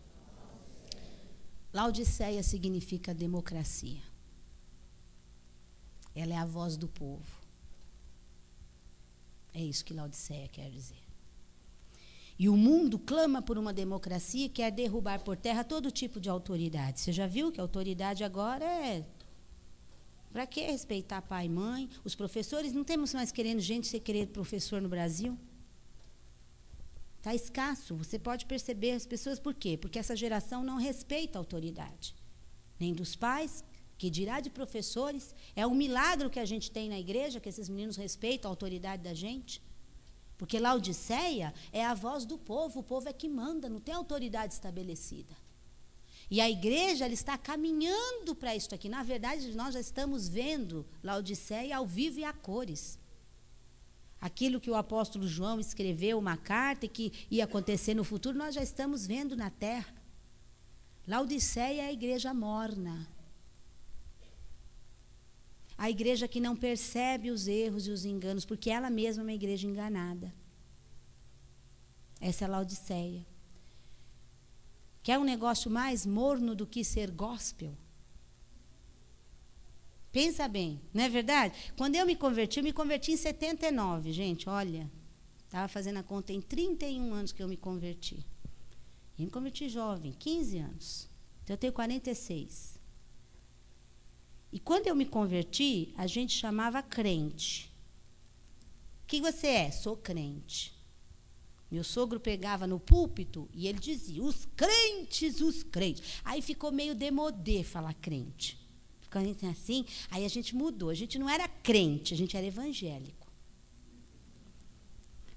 Laodiceia significa democracia. Ela é a voz do povo. É isso que Laodiceia quer dizer. E o mundo clama por uma democracia e quer derrubar por terra todo tipo de autoridade. Você já viu que a autoridade agora é... Para que respeitar pai e mãe? Os professores, não temos mais querendo gente ser querer professor no Brasil? Está escasso. Você pode perceber as pessoas por quê? Porque essa geração não respeita a autoridade. Nem dos pais, que dirá de professores. É um milagre que a gente tem na igreja, que esses meninos respeitam a autoridade da gente. Porque Laodiceia é a voz do povo, o povo é que manda, não tem autoridade estabelecida. E a igreja ela está caminhando para isso aqui. Na verdade, nós já estamos vendo Laodiceia ao vivo e a cores. Aquilo que o apóstolo João escreveu, uma carta, e que ia acontecer no futuro, nós já estamos vendo na terra. Laodiceia é a igreja morna. A igreja que não percebe os erros e os enganos, porque ela mesma é uma igreja enganada. Essa é a Laodiceia. Quer um negócio mais morno do que ser gospel? Pensa bem, não é verdade? Quando eu me converti em 79, gente, olha. Estava fazendo a conta em 31 anos que eu me converti. E me converti jovem, 15 anos. Então eu tenho 46. E quando eu me converti, a gente chamava crente. O que você é? Sou crente. Meu sogro pegava no púlpito e ele dizia, os crentes, os crentes. Aí ficou meio demodê falar crente. Ficou assim, aí a gente mudou. A gente não era crente, a gente era evangélico.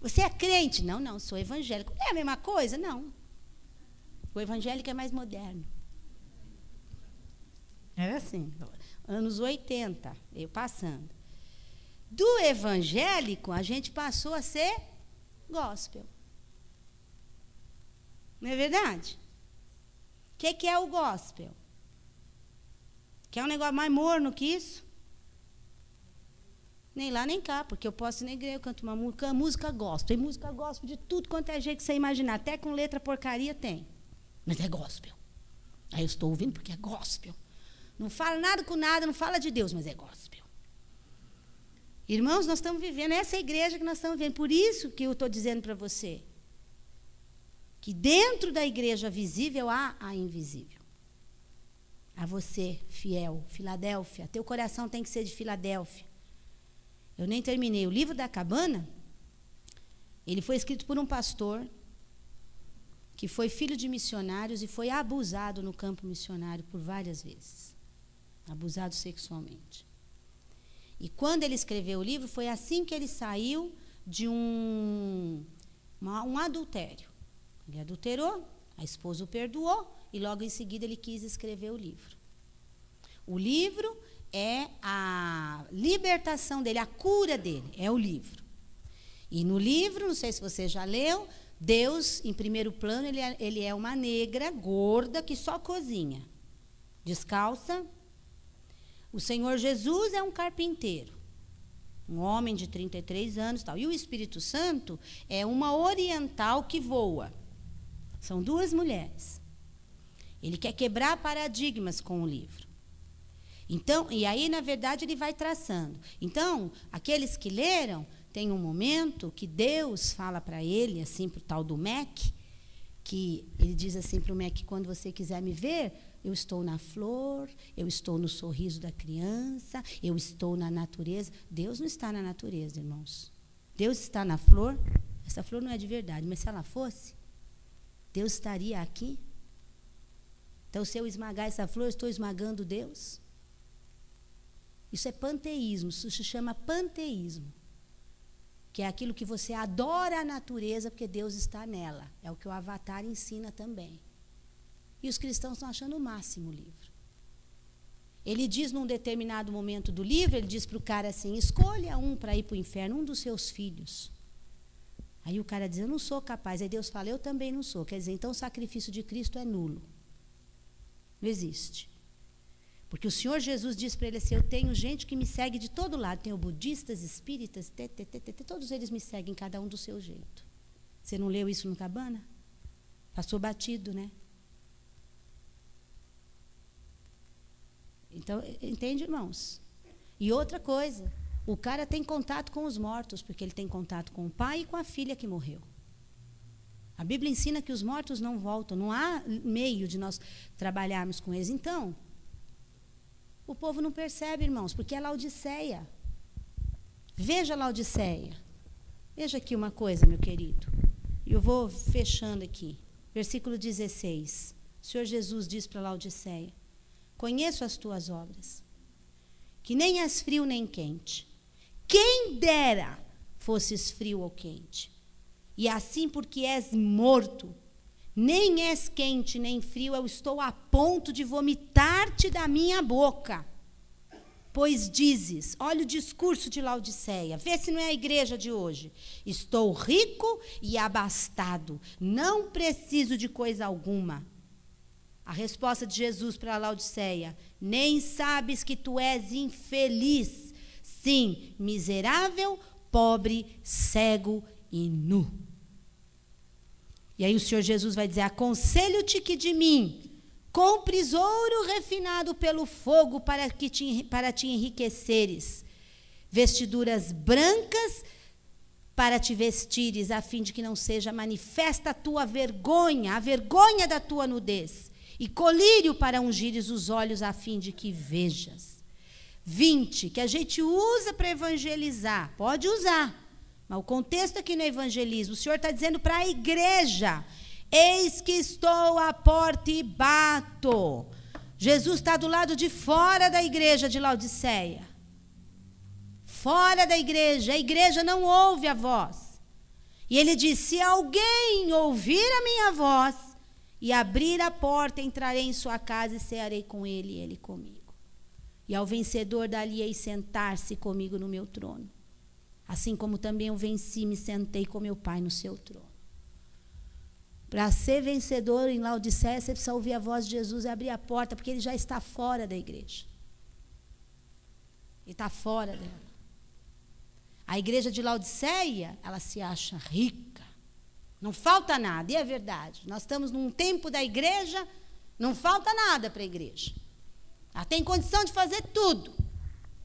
Você é crente? Não, não, sou evangélico. É a mesma coisa? Não. O evangélico é mais moderno. Era assim, anos 80, eu passando. Do evangélico, a gente passou a ser gospel. Não é verdade? O que é o gospel? Quer um negócio mais morno que isso? Nem lá, nem cá, porque eu posso ir na igreja, eu canto uma música gospel. Tem música gospel de tudo quanto é jeito que você imaginar. Até com letra porcaria tem. Mas é gospel. Aí eu estou ouvindo porque é gospel. Não fala nada com nada, não fala de Deus, mas é gospel. Irmãos, nós estamos vivendo, essa é a igreja que nós estamos vivendo. Por isso que eu estou dizendo para você, que dentro da igreja visível há a invisível. A você, fiel, Filadélfia, teu coração tem que ser de Filadélfia. Eu nem terminei. O livro da cabana, ele foi escrito por um pastor que foi filho de missionários e foi abusado no campo missionário por várias vezes. Abusado sexualmente. E quando ele escreveu o livro, foi assim que ele saiu de um adultério. Ele adulterou, a esposa o perdoou, e logo em seguida ele quis escrever o livro. O livro é a libertação dele, a cura dele, é o livro. E no livro, não sei se você já leu, Deus, em primeiro plano, ele é uma negra gorda que só cozinha, descalça. O Senhor Jesus é um carpinteiro, um homem de 33 anos. Tal. E o Espírito Santo é uma oriental que voa. São duas mulheres. Ele quer quebrar paradigmas com o livro. Então, e aí, na verdade, ele vai traçando. Então, aqueles que leram, tem um momento que Deus fala para ele, assim, para o tal do Mac, que ele diz assim para o Mac, quando você quiser me ver, eu estou na flor, eu estou no sorriso da criança, eu estou na natureza. Deus não está na natureza, irmãos. Deus está na flor. Essa flor não é de verdade, mas se ela fosse, Deus estaria aqui. Então, se eu esmagar essa flor, eu estou esmagando Deus. Isso é panteísmo, isso se chama panteísmo. Que é aquilo que você adora a natureza porque Deus está nela. É o que o Avatar ensina também. E os cristãos estão achando o máximo o livro. Ele diz num determinado momento do livro, ele diz para o cara assim, escolha um para ir para o inferno, um dos seus filhos. Aí o cara diz, eu não sou capaz. Aí Deus fala, eu também não sou. Quer dizer, então o sacrifício de Cristo é nulo. Não existe. Porque o Senhor Jesus diz para ele assim, eu tenho gente que me segue de todo lado. Tenho budistas, espíritas, todos eles me seguem, cada um do seu jeito. Você não leu isso no Cabana? Passou batido, né? Então, entende, irmãos? E outra coisa, o cara tem contato com os mortos, porque ele tem contato com o pai e com a filha que morreu. A Bíblia ensina que os mortos não voltam, não há meio de nós trabalharmos com eles. Então, o povo não percebe, irmãos, porque é Laodiceia. Veja Laodiceia. Veja aqui uma coisa, meu querido. E eu vou fechando aqui. Versículo 16. O Senhor Jesus diz para Laodiceia, conheço as tuas obras, que nem és frio nem quente. Quem dera fosses frio ou quente. E assim, porque és morto, nem és quente nem frio, eu estou a ponto de vomitar-te da minha boca. Pois dizes, olha o discurso de Laodiceia, vê se não é a igreja de hoje. Estou rico e abastado, não preciso de coisa alguma. A resposta de Jesus para Laodiceia, nem sabes que tu és infeliz, sim, miserável, pobre, cego e nu. E aí o Senhor Jesus vai dizer, aconselho-te que de mim compres ouro refinado pelo fogo para te enriqueceres, vestiduras brancas para te vestires, a fim de que não seja manifesta a tua vergonha, a vergonha da tua nudez, e colírio para ungires os olhos, a fim de que vejas. 20, que a gente usa para evangelizar, pode usar. Mas o contexto aqui no evangelismo, o Senhor está dizendo para a igreja, eis que estou à porta e bato. Jesus está do lado de fora da igreja de Laodiceia. Fora da igreja, a igreja não ouve a voz. E ele diz, se alguém ouvir a minha voz e abrir a porta, entrarei em sua casa e cearei com ele e ele comigo. E ao vencedor dali hei sentar-se comigo no meu trono. Assim como também eu venci, me sentei com meu Pai no seu trono. Para ser vencedor em Laodiceia, você precisa ouvir a voz de Jesus e abrir a porta, porque ele já está fora da igreja. Ele está fora dela. A igreja de Laodiceia, ela se acha rica. Não falta nada, e é verdade. Nós estamos num tempo da igreja, não falta nada para a igreja. Ela tem condição de fazer tudo.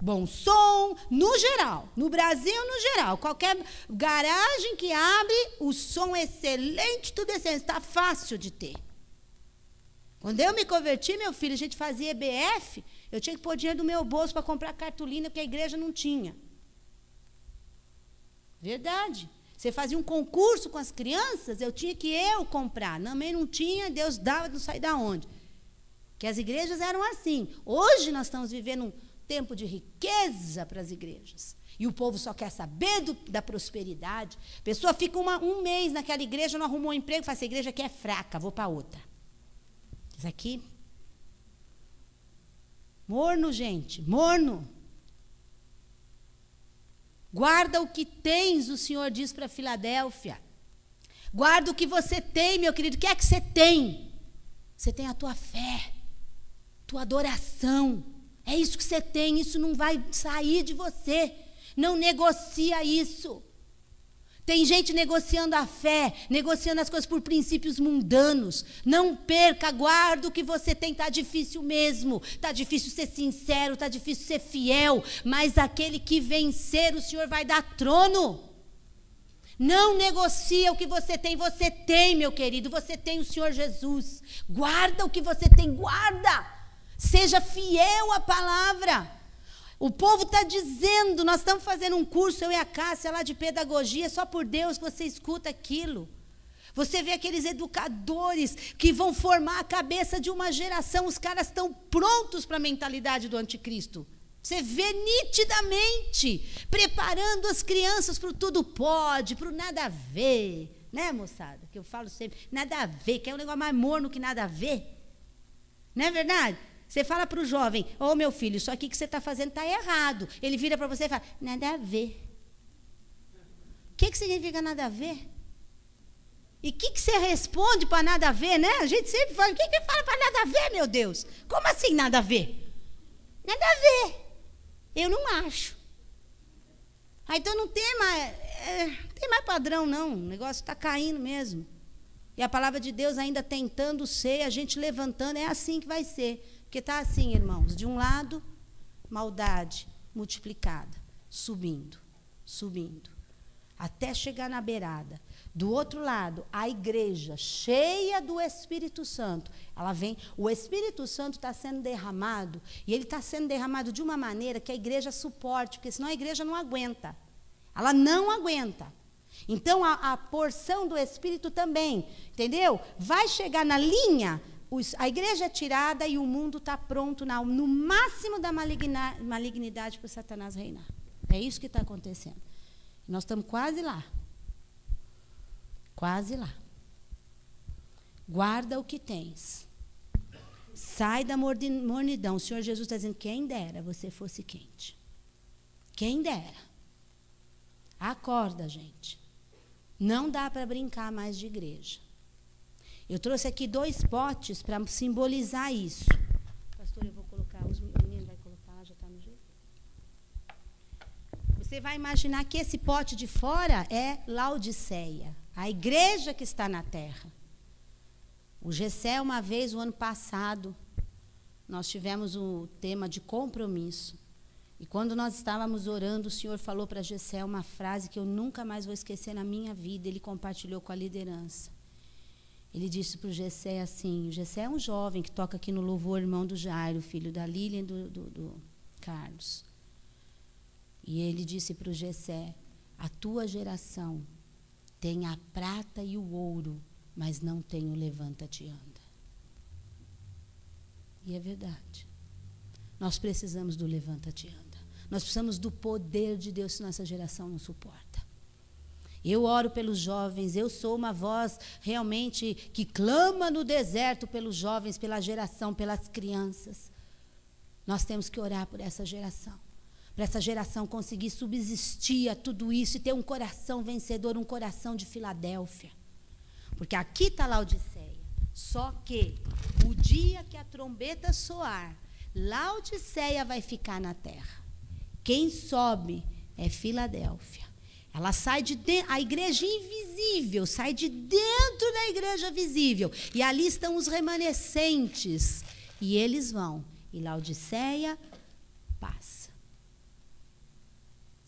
Bom som, no geral, no Brasil no geral, qualquer garagem que abre, o som é excelente, tudo excelente, está fácil de ter. Quando eu me converti, meu filho, a gente fazia EBF, eu tinha que pôr dinheiro do meu bolso para comprar cartolina, porque a igreja não tinha. Verdade. Você fazia um concurso com as crianças, eu tinha que comprar, também não tinha, Deus dava, não sei de onde. Que as igrejas eram assim. Hoje nós estamos vivendo um tempo de riqueza para as igrejas. E o povo só quer saber da prosperidade. A pessoa fica um mês naquela igreja, não arrumou um emprego, fala, essa igreja aqui é fraca, vou para outra. Isso aqui. Morno, gente, morno. Guarda o que tens, o Senhor diz para Filadélfia. Guarda o que você tem, meu querido. O que é que você tem? Você tem a tua fé, tua adoração. É isso que você tem, isso não vai sair de você. Não negocia isso. Tem gente negociando a fé, negociando as coisas por princípios mundanos. Não perca, guarda o que você tem. Está difícil mesmo, está difícil ser sincero, está difícil ser fiel, mas aquele que vencer, o Senhor vai dar trono. Não negocia o que você tem, meu querido, você tem o Senhor Jesus. Guarda o que você tem, guarda. Seja fiel à palavra. O povo está dizendo, nós estamos fazendo um curso, eu e a Cássia, lá de pedagogia, só por Deus que você escuta aquilo. Você vê aqueles educadores que vão formar a cabeça de uma geração, os caras estão prontos para a mentalidade do anticristo. Você vê nitidamente, preparando as crianças para o tudo pode, para o nada a ver. Né, moçada? Que eu falo sempre, nada a ver, que é um negócio mais morno que nada a ver. Não é verdade? Você fala para o jovem, ô meu filho, isso aqui que você está fazendo está errado. Ele vira para você e fala, nada a ver. O que significa nada a ver? E o que você responde para nada a ver, né? A gente sempre fala, o que fala para nada a ver, meu Deus? Como assim nada a ver? Nada a ver. Eu não acho. Ah, então não tem mais padrão, não. O negócio está caindo mesmo. E a palavra de Deus ainda tentando ser, a gente levantando, é assim que vai ser. Porque está assim, irmãos, de um lado, maldade multiplicada, subindo, subindo, até chegar na beirada. Do outro lado, a igreja cheia do Espírito Santo. Ela vem, o Espírito Santo está sendo derramado, e ele está sendo derramado de uma maneira que a igreja suporte, porque senão a igreja não aguenta. Ela não aguenta. Então, a porção do Espírito também, entendeu? Vai chegar na linha, a igreja é tirada e o mundo está pronto no máximo da malignidade para Satanás reinar. É isso que está acontecendo. Nós estamos quase lá. Quase lá. Guarda o que tens. Sai da mornidão. O Senhor Jesus está dizendo, quem dera você fosse quente. Quem dera. Acorda, gente. Não dá para brincar mais de igreja. Eu trouxe aqui 2 potes para simbolizar isso. Pastor, eu vou colocar, o menino vai colocar, já está no jeito. Você vai imaginar que esse pote de fora é Laodiceia, a igreja que está na terra. O Gessé, uma vez, o ano passado, nós tivemos o tema de compromisso. E quando nós estávamos orando, o Senhor falou para Gessé uma frase que eu nunca mais vou esquecer na minha vida. Ele compartilhou com a liderança. Ele disse para o Gessé assim, o Gessé é um jovem que toca aqui no louvor, irmão do Jairo, filho da Lília e do Carlos. E ele disse para o Gessé, a tua geração tem a prata e o ouro, mas não tem o levanta-te e anda. E é verdade. Nós precisamos do levanta-te e anda. Nós precisamos do poder de Deus que nossa geração não suporta. Eu oro pelos jovens, eu sou uma voz realmente que clama no deserto pelos jovens, pela geração, pelas crianças. Nós temos que orar por essa geração. Para essa geração conseguir subsistir a tudo isso e ter um coração vencedor, um coração de Filadélfia. Porque aqui está Laodiceia. Só que o dia que a trombeta soar, Laodiceia vai ficar na terra. Quem sobe é Filadélfia. Ela sai de dentro, a igreja invisível, sai de dentro da igreja visível. E ali estão os remanescentes. E eles vão. E Laodiceia passa.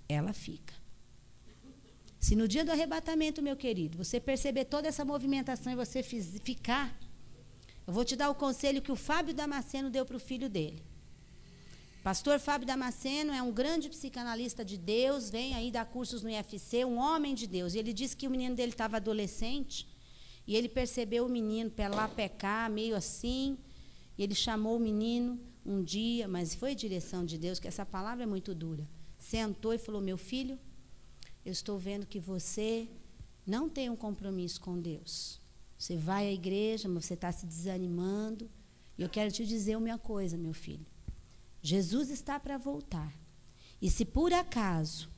Ela fica. Se no dia do arrebatamento, meu querido, você perceber toda essa movimentação e você ficar, eu vou te dar o conselho que o Fábio Damasceno deu para o filho dele. Pastor Fábio Damasceno é um grande psicanalista de Deus, vem aí dar cursos no IFC, um homem de Deus. E ele disse que o menino dele estava adolescente, e ele percebeu o menino para lá pecar, meio assim, e ele chamou o menino um dia, mas foi direção de Deus, que essa palavra é muito dura. Sentou e falou, meu filho, eu estou vendo que você não tem um compromisso com Deus. Você vai à igreja, mas você está se desanimando. E eu quero te dizer uma coisa, meu filho. Jesus está para voltar. E se por acaso,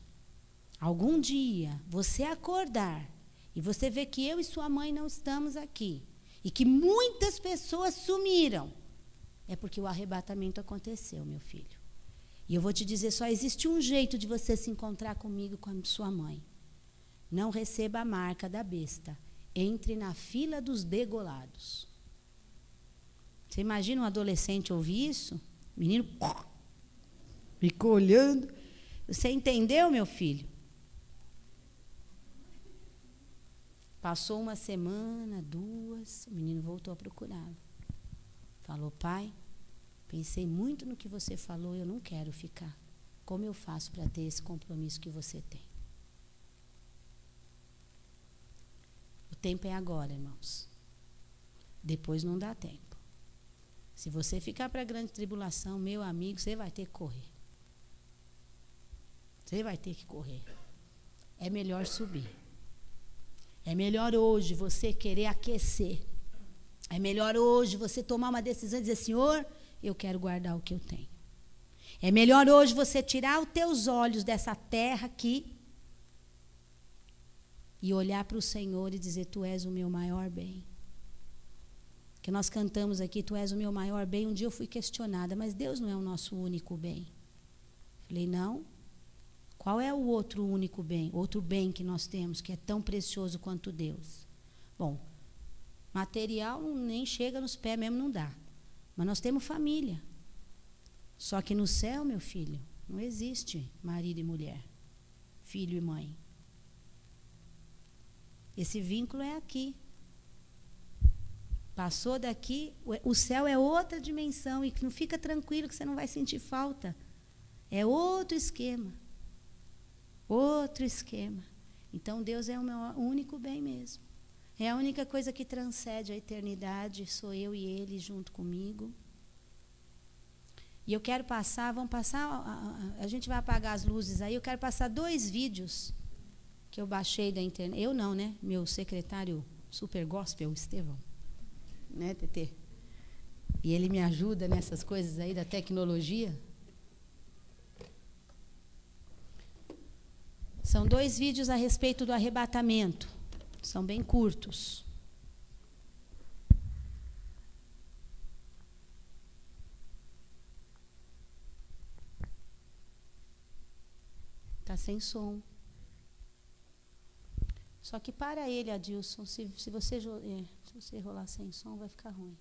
algum dia, você acordar e você ver que eu e sua mãe não estamos aqui, e que muitas pessoas sumiram, é porque o arrebatamento aconteceu, meu filho. E eu vou te dizer, só existe um jeito de você se encontrar comigo, com a sua mãe. Não receba a marca da besta. Entre na fila dos degolados. Você imagina um adolescente ouvir isso? O menino ficou olhando. Você entendeu, meu filho? Passou uma semana, 2, o menino voltou a procurá-lo. Falou, pai, pensei muito no que você falou, eu não quero ficar. Como eu faço para ter esse compromisso que você tem? O tempo é agora, irmãos. Depois não dá tempo. Se você ficar para a grande tribulação, meu amigo, você vai ter que correr. Você vai ter que correr. É melhor subir. É melhor hoje você querer aquecer. É melhor hoje você tomar uma decisão e dizer, Senhor, eu quero guardar o que eu tenho. É melhor hoje você tirar os teus olhos dessa terra aqui e olhar para o Senhor e dizer, tu és o meu maior bem. Que nós cantamos aqui, tu és o meu maior bem. Um dia eu fui questionada, mas Deus não é o nosso único bem. Falei, não. Qual é o outro único bem? Outro bem que nós temos, que é tão precioso quanto Deus? Bom, material nem chega nos pés mesmo, não dá. Mas nós temos família. Só que no céu, meu filho, não existe marido e mulher, filho e mãe. Esse vínculo é aqui. Passou daqui, o céu é outra dimensão, e não fica tranquilo que você não vai sentir falta. É outro esquema. Outro esquema. Então Deus é o meu único bem mesmo. É a única coisa que transcende a eternidade, sou eu e Ele junto comigo. E eu quero passar, vamos passar, a gente vai apagar as luzes aí, eu quero passar 2 vídeos que eu baixei da internet. Eu não, né? Meu secretário super gospel, Estevão. Né, TT? E ele me ajuda nessas coisas aí da tecnologia. São 2 vídeos a respeito do arrebatamento. São bem curtos. Está sem som. Só que para ele, Adilson, se você rolar sem som, vai ficar ruim.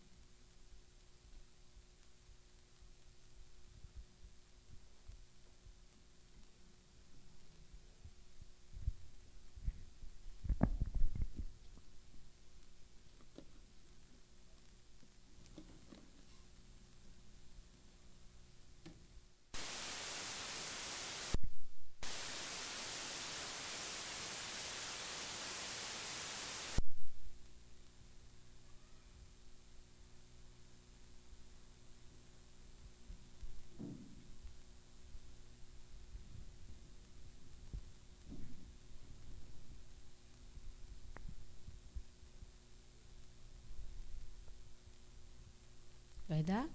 Vai dar?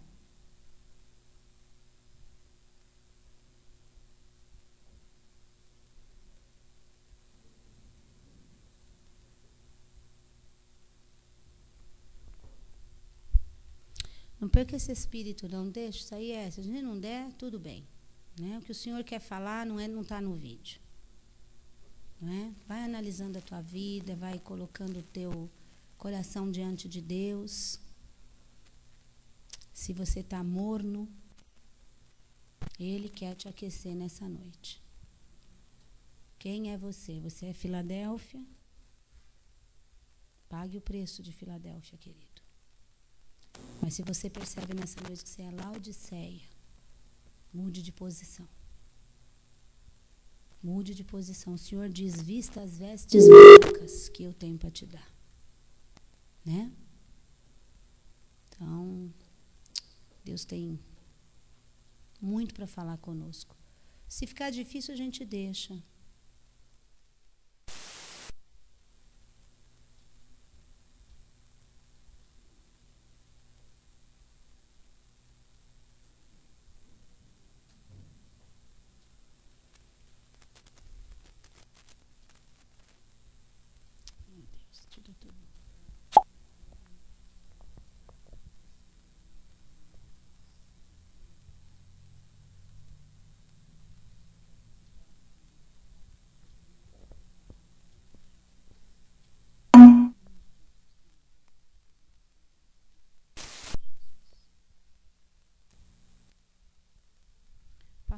Não perca esse espírito, não deixe isso aí. Se a gente não der, tudo bem. Né? O que o Senhor quer falar não está no vídeo. Não é? Vai analisando a tua vida, vai colocando o teu coração diante de Deus. Se você está morno, Ele quer te aquecer nessa noite. Quem é você? Você é Filadélfia? Pague o preço de Filadélfia, querido. Mas se você percebe nessa noite que você é Laodiceia, mude de posição. Mude de posição. O Senhor diz, vista as vestes brancas que eu tenho para te dar. Né? Então, Deus tem muito para falar conosco. Se ficar difícil, a gente deixa.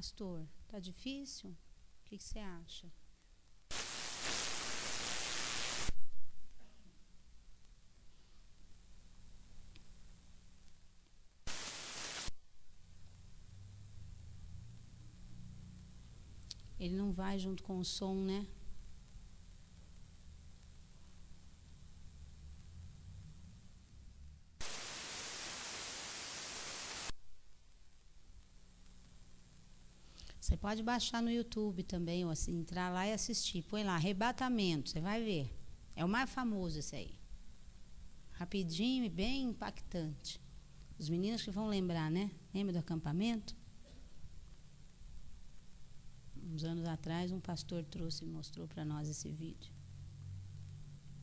Pastor, tá difícil? O que você acha? Ele não vai junto com o som, né? Você pode baixar no YouTube também, ou assim, entrar lá e assistir. Põe lá, arrebatamento, você vai ver. É o mais famoso esse aí. Rapidinho e bem impactante. Os meninos que vão lembrar, né? Lembra do acampamento? Uns anos atrás, um pastor trouxe e mostrou para nós esse vídeo.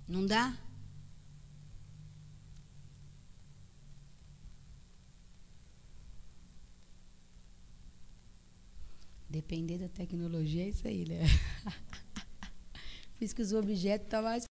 Não dá? Depender da tecnologia é isso aí, né? Por isso que os objetos estão mais